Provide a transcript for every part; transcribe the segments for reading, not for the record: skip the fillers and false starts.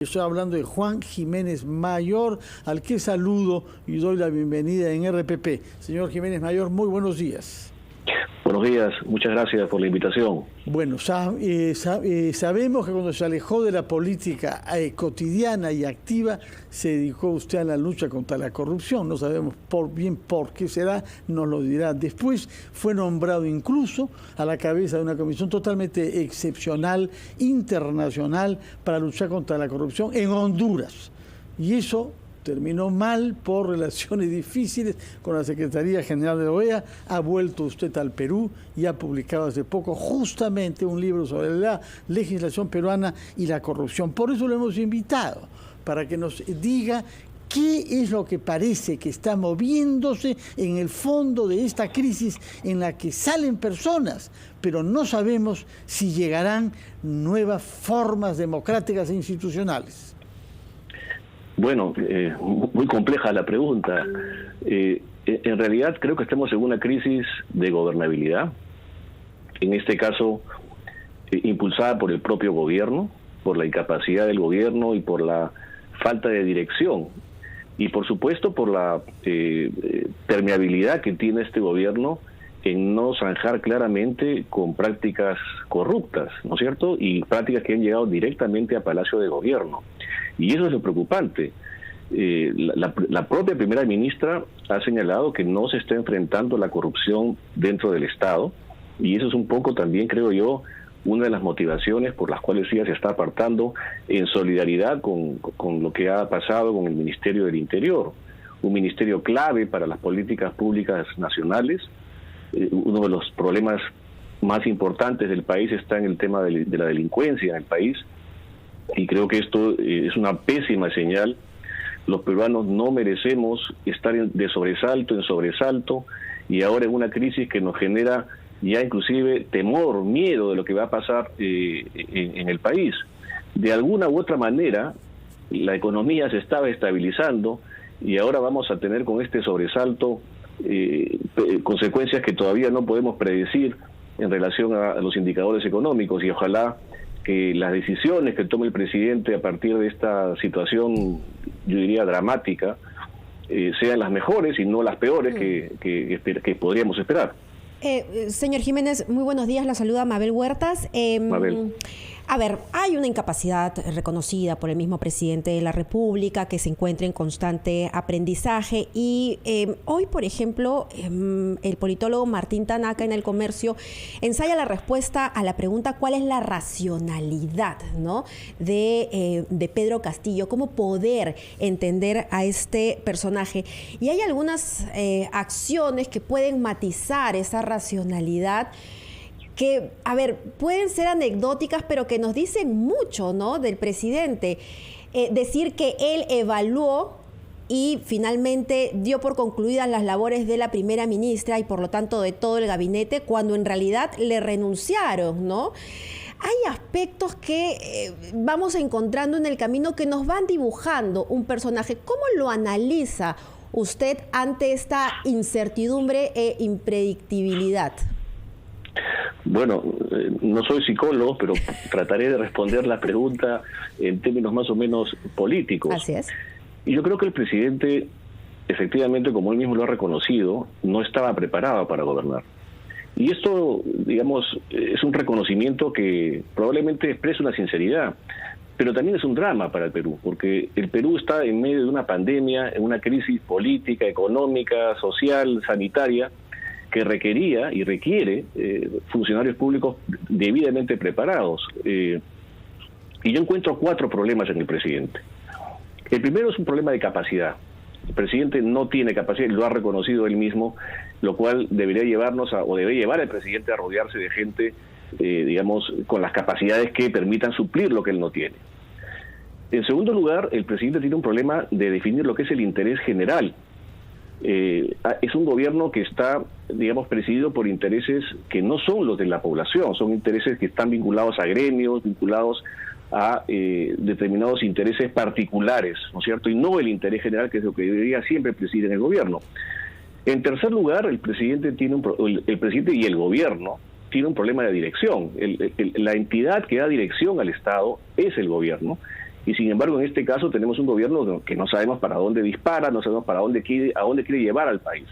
Estoy hablando de Juan Jiménez Mayor, al que saludo y doy la bienvenida en RPP. Señor Jiménez Mayor, muy buenos días. Buenos días, muchas gracias por la invitación. Bueno, sabemos que cuando se alejó de la política cotidiana y activa, se dedicó usted a la lucha contra la corrupción. No sabemos bien por qué será, nos lo dirá después. Fue nombrado incluso a la cabeza de una comisión totalmente excepcional, internacional, para luchar contra la corrupción en Honduras. Y eso terminó mal por relaciones difíciles con la Secretaría General de la OEA. Ha vuelto usted al Perú y ha publicado hace poco justamente un libro sobre la legislación peruana y la corrupción. Por eso lo hemos invitado, para que nos diga qué es lo que parece que está moviéndose en el fondo de esta crisis en la que salen personas, pero no sabemos si llegarán nuevas formas democráticas e institucionales. Bueno, muy compleja la pregunta. En realidad creo que estamos en una crisis de gobernabilidad, en este caso impulsada por el propio gobierno, por la incapacidad del gobierno y por la falta de dirección, y por supuesto por la permeabilidad que tiene este gobierno en no zanjar claramente con prácticas corruptas, ¿no es cierto? Y prácticas que han llegado directamente a Palacio de Gobierno. Y eso es lo preocupante. La propia primera ministra ha señalado que no se está enfrentando la corrupción dentro del Estado, y eso es un poco también, creo yo, una de las motivaciones por las cuales ella se está apartando en solidaridad con lo que ha pasado con el Ministerio del Interior, un ministerio clave para las políticas públicas nacionales. Uno de los problemas más importantes del país está en el tema de la delincuencia en el país, y creo que esto es una pésima señal. Los peruanos no merecemos estar de sobresalto en sobresalto, y ahora en una crisis que nos genera ya inclusive temor, miedo de lo que va a pasar en el país. De alguna u otra manera, la economía se estaba estabilizando, y ahora vamos a tener con este sobresalto consecuencias que todavía no podemos predecir en relación a los indicadores económicos, y ojalá que las decisiones que tome el presidente a partir de esta situación, yo diría dramática, sean las mejores y no las peores que podríamos esperar. Señor Jiménez, muy buenos días, la saluda Mabel Huertas. Mabel. A ver, hay una incapacidad reconocida por el mismo presidente de la República, que se encuentra en constante aprendizaje, y hoy, por ejemplo, el politólogo Martín Tanaka en El Comercio ensaya la respuesta a la pregunta ¿cuál es la racionalidad, ¿no?, de Pedro Castillo? ¿Cómo poder entender a este personaje? Y hay algunas acciones que pueden matizar esa racionalidad, que, a ver, pueden ser anecdóticas, pero que nos dicen mucho, ¿no?, del presidente. Decir que él evaluó y finalmente dio por concluidas las labores de la primera ministra y por lo tanto de todo el gabinete, cuando en realidad le renunciaron, ¿no? Hay aspectos que vamos encontrando en el camino que nos van dibujando un personaje. ¿Cómo lo analiza usted ante esta incertidumbre e impredictibilidad? Bueno, no soy psicólogo, pero trataré de responder la pregunta en términos más o menos políticos. Así es. Y yo creo que el presidente, efectivamente, como él mismo lo ha reconocido, no estaba preparado para gobernar. Y esto, digamos, es un reconocimiento que probablemente expresa una sinceridad, pero también es un drama para el Perú, porque el Perú está en medio de una pandemia, en una crisis política, económica, social, sanitaria, que requería y requiere funcionarios públicos debidamente preparados. Y yo encuentro 4 problemas en el presidente. El primero es un problema de capacidad. El presidente no tiene capacidad, lo ha reconocido él mismo, lo cual debería llevarnos o debe llevar al presidente a rodearse de gente, digamos, con las capacidades que permitan suplir lo que él no tiene. En segundo lugar, el presidente tiene un problema de definir lo que es el interés general. Es un gobierno que está, digamos, presidido por intereses que no son los de la población, son intereses que están vinculados a gremios, vinculados a determinados intereses particulares, ¿no es cierto? Y no el interés general, que es lo que debería siempre presidir en el gobierno. En tercer lugar, el presidente y el gobierno tienen un problema de dirección. La entidad que da dirección al Estado es el gobierno, Y sin embargo, en este caso tenemos un gobierno que no sabemos para dónde dispara, no sabemos a dónde quiere llevar al país.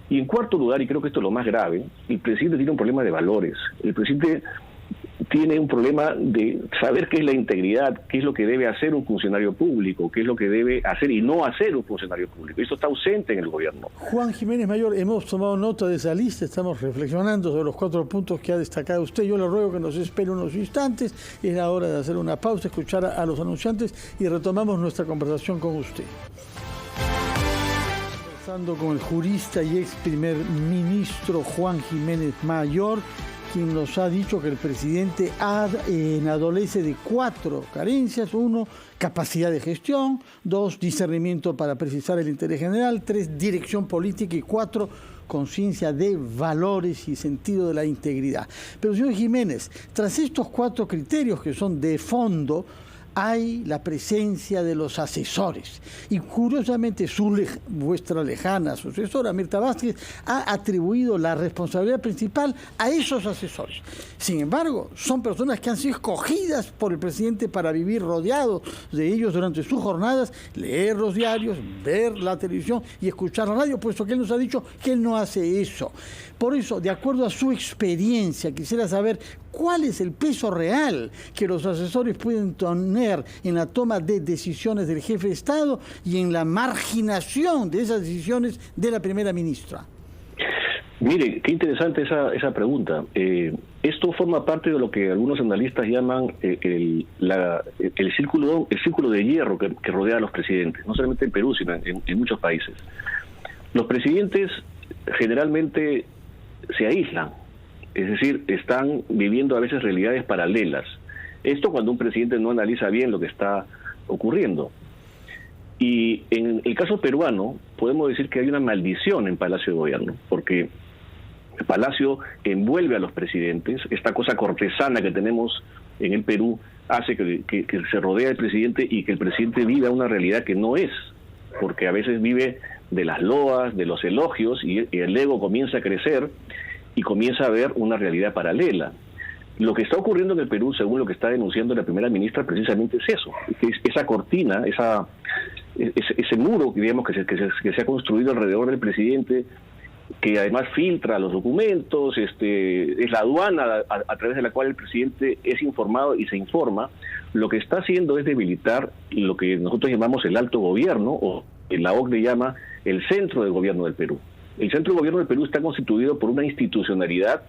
Y en cuarto lugar, y creo que esto es lo más grave, el presidente tiene un problema de valores. El presidente tiene un problema de saber qué es la integridad, qué es lo que debe hacer un funcionario público, qué es lo que debe hacer y no hacer un funcionario público. Esto está ausente en el gobierno. Juan Jiménez Mayor, hemos tomado nota de esa lista, estamos reflexionando sobre los 4 puntos que ha destacado usted. Yo le ruego que nos espere unos instantes, es la hora de hacer una pausa, escuchar a los anunciantes y retomamos nuestra conversación con usted. Conversando con el jurista y ex primer ministro Juan Jiménez Mayor, quien nos ha dicho que el presidente adolece de 4 carencias: 1, capacidad de gestión; 2, discernimiento para precisar el interés general; 3, dirección política; y 4, conciencia de valores y sentido de la integridad. Pero, señor Jiménez, tras estos 4 criterios que son de fondo, hay la presencia de los asesores. Y curiosamente vuestra lejana sucesora, Mirta Vázquez, ha atribuido la responsabilidad principal a esos asesores. Sin embargo, son personas que han sido escogidas por el presidente para vivir rodeados de ellos durante sus jornadas, leer los diarios, ver la televisión y escuchar la radio, puesto que él nos ha dicho que él no hace eso. Por eso, de acuerdo a su experiencia, quisiera saber cuál es el peso real que los asesores pueden tener en la toma de decisiones del jefe de Estado y en la marginación de esas decisiones de la primera ministra. Mire, qué interesante esa pregunta. Esto forma parte de lo que algunos analistas llaman el círculo de hierro que rodea a los presidentes, no solamente en Perú, sino en muchos países. Los presidentes generalmente se aíslan, es decir, están viviendo a veces realidades paralelas. Esto cuando un presidente no analiza bien lo que está ocurriendo. Y en el caso peruano podemos decir que hay una maldición en Palacio de Gobierno, porque el Palacio envuelve a los presidentes. Esta cosa cortesana que tenemos en el Perú hace que se rodea el presidente y que el presidente viva una realidad que no es, porque a veces vive de las loas, de los elogios, y el ego comienza a crecer y comienza a ver una realidad paralela. Lo que está ocurriendo en el Perú, según lo que está denunciando la primera ministra, precisamente es eso, esa cortina, ese muro, digamos, que se ha construido alrededor del presidente, que además filtra los documentos, es la aduana a través de la cual el presidente es informado y se informa. Lo que está haciendo es debilitar lo que nosotros llamamos el alto gobierno, o la OCDE llama el centro del gobierno del Perú. El centro del gobierno del Perú está constituido por una institucionalidad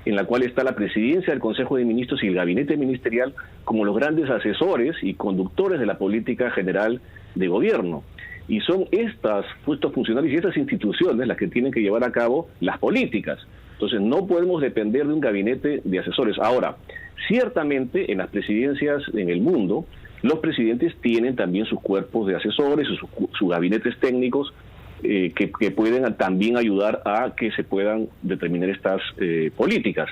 en la cual está la presidencia del Consejo de Ministros y el gabinete ministerial como los grandes asesores y conductores de la política general de gobierno. Y son estos funcionarios y estas instituciones las que tienen que llevar a cabo las políticas. Entonces no podemos depender de un gabinete de asesores. Ahora, ciertamente en las presidencias en el mundo, los presidentes tienen también sus cuerpos de asesores, sus gabinetes técnicos, que pueden también ayudar a que se puedan determinar estas políticas.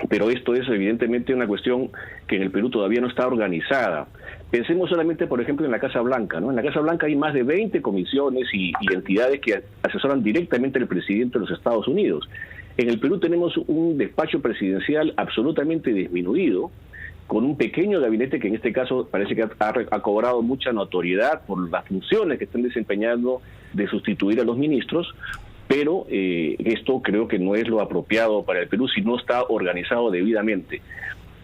Pero esto es evidentemente una cuestión que en el Perú todavía no está organizada. Pensemos solamente, por ejemplo, en la Casa Blanca, ¿no? En la Casa Blanca hay más de 20 comisiones y entidades que asesoran directamente al presidente de los Estados Unidos. En el Perú tenemos un despacho presidencial absolutamente disminuido, con un pequeño gabinete que en este caso parece que ha cobrado mucha notoriedad por las funciones que están desempeñando de sustituir a los ministros, pero esto creo que no es lo apropiado para el Perú si no está organizado debidamente.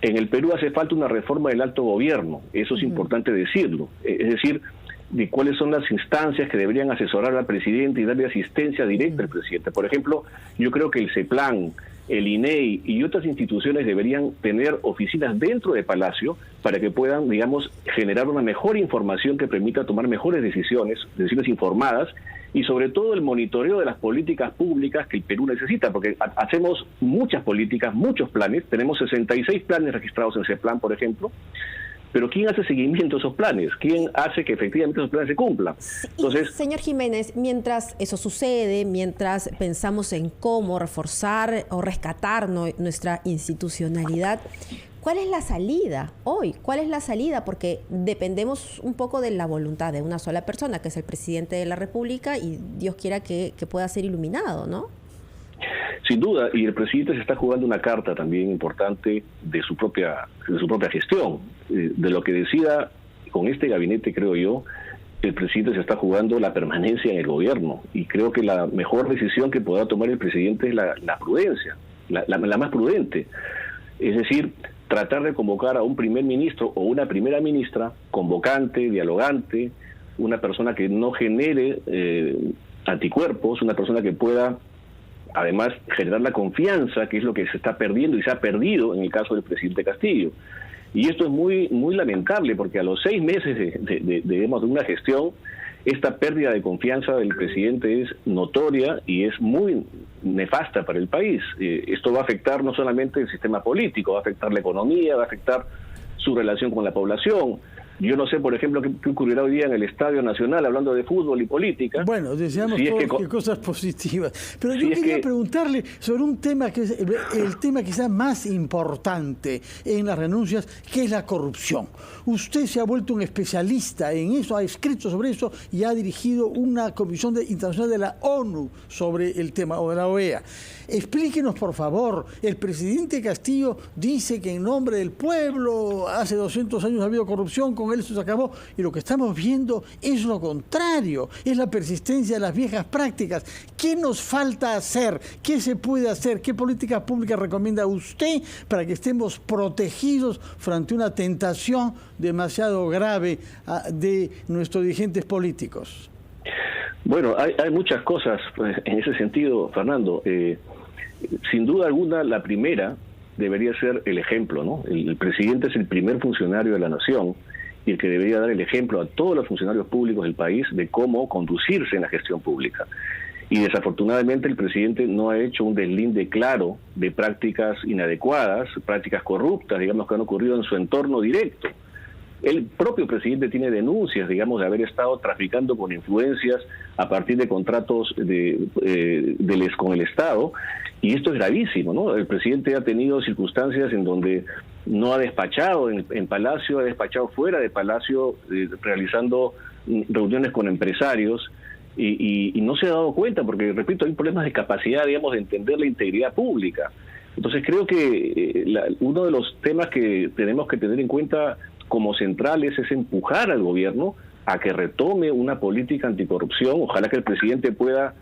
En el Perú hace falta una reforma del alto gobierno, eso es importante decirlo, es decir, de cuáles son las instancias que deberían asesorar al presidente y darle asistencia directa al presidente. Por ejemplo, yo creo que el CEPLAN, el INEI y otras instituciones deberían tener oficinas dentro de Palacio para que puedan, digamos, generar una mejor información que permita tomar mejores decisiones informadas, y sobre todo el monitoreo de las políticas públicas que el Perú necesita, porque hacemos muchas políticas, muchos planes, tenemos 66 planes registrados en CEPLAN, por ejemplo, pero ¿quién hace seguimiento a esos planes? ¿Quién hace que efectivamente esos planes se cumplan? Entonces, señor Jiménez, mientras eso sucede, mientras pensamos en cómo reforzar o rescatar nuestra institucionalidad, ¿cuál es la salida hoy? ¿Cuál es la salida? Porque dependemos un poco de la voluntad de una sola persona, que es el presidente de la República, y Dios quiera que pueda ser iluminado, ¿no? Sin duda, y el presidente se está jugando una carta también importante de su propia gestión. De lo que decida con este gabinete, creo yo, el presidente se está jugando la permanencia en el gobierno, y creo que la mejor decisión que podrá tomar el presidente es la prudencia, la más prudente. Es decir, tratar de convocar a un primer ministro o una primera ministra convocante, dialogante, una persona que no genere anticuerpos, una persona que pueda además generar la confianza, que es lo que se está perdiendo y se ha perdido en el caso del presidente Castillo. Y esto es muy lamentable, porque a los 6 meses de una gestión, esta pérdida de confianza del presidente es notoria y es muy nefasta para el país. Esto va a afectar no solamente el sistema político, va a afectar la economía, va a afectar su relación con la población. Yo no sé, por ejemplo, qué ocurrirá hoy día en el Estadio Nacional, hablando de fútbol y política. Bueno, deseamos todas cosas positivas. Pero yo quería preguntarle sobre un tema que es el tema quizás más importante en las renuncias, que es la corrupción. Usted se ha vuelto un especialista en eso, ha escrito sobre eso y ha dirigido una comisión internacional de la ONU sobre el tema, o de la OEA. Explíquenos, por favor. El presidente Castillo dice que en nombre del pueblo hace 200 años ha habido corrupción, con él eso se acabó, y lo que estamos viendo es lo contrario, es la persistencia de las viejas prácticas. ¿Qué nos falta hacer? ¿Qué se puede hacer? ¿Qué políticas públicas recomienda usted para que estemos protegidos frente a una tentación demasiado grave de nuestros dirigentes políticos? Bueno, hay muchas cosas en ese sentido, Fernando. Sin duda alguna, la primera debería ser el ejemplo, ¿no? El presidente es el primer funcionario de la nación y el que debería dar el ejemplo a todos los funcionarios públicos del país de cómo conducirse en la gestión pública. Y desafortunadamente el presidente no ha hecho un deslinde claro de prácticas inadecuadas, prácticas corruptas, digamos, que han ocurrido en su entorno directo. El propio presidente tiene denuncias, digamos, de haber estado traficando con influencias a partir de contratos con el Estado, y esto es gravísimo, ¿no? El presidente ha tenido circunstancias en donde no ha despachado en Palacio, ha despachado fuera de Palacio, realizando reuniones con empresarios, y no se ha dado cuenta, porque, repito, hay problemas de capacidad, digamos, de entender la integridad pública. Entonces creo que uno de los temas que tenemos que tener en cuenta como centrales es empujar al gobierno a que retome una política anticorrupción. Ojalá que el presidente pueda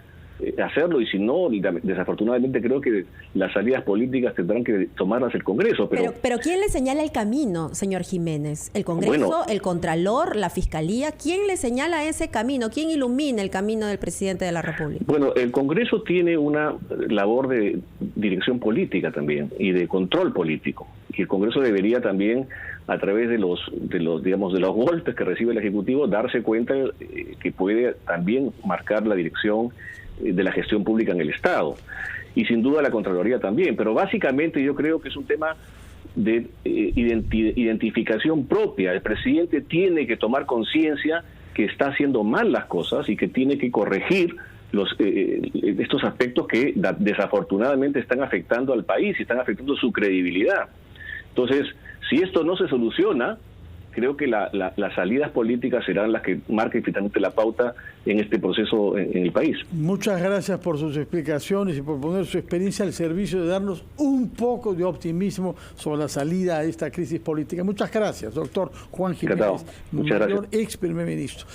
hacerlo, y si no, desafortunadamente creo que las salidas políticas tendrán que tomarlas el Congreso. Pero ¿quién le señala el camino, señor Jiménez? ¿El Congreso, bueno, el Contralor, la Fiscalía? ¿Quién le señala ese camino? ¿Quién ilumina el camino del presidente de la República? Bueno, el Congreso tiene una labor de dirección política también y de control político, y el Congreso debería también, a través de los golpes que recibe el Ejecutivo, darse cuenta que puede también marcar la dirección de la gestión pública en el Estado, y sin duda la Contraloría también. Pero básicamente yo creo que es un tema de identificación propia. El presidente tiene que tomar conciencia que está haciendo mal las cosas y que tiene que corregir estos aspectos que desafortunadamente están afectando al país y están afectando su credibilidad. Entonces, si esto no se soluciona, creo que las salidas políticas serán las que marquen finalmente la pauta en este proceso en el país. Muchas gracias por sus explicaciones y por poner su experiencia al servicio de darnos un poco de optimismo sobre la salida a esta crisis política. Muchas gracias, doctor Juan Jiménez, mayor ex primer ministro.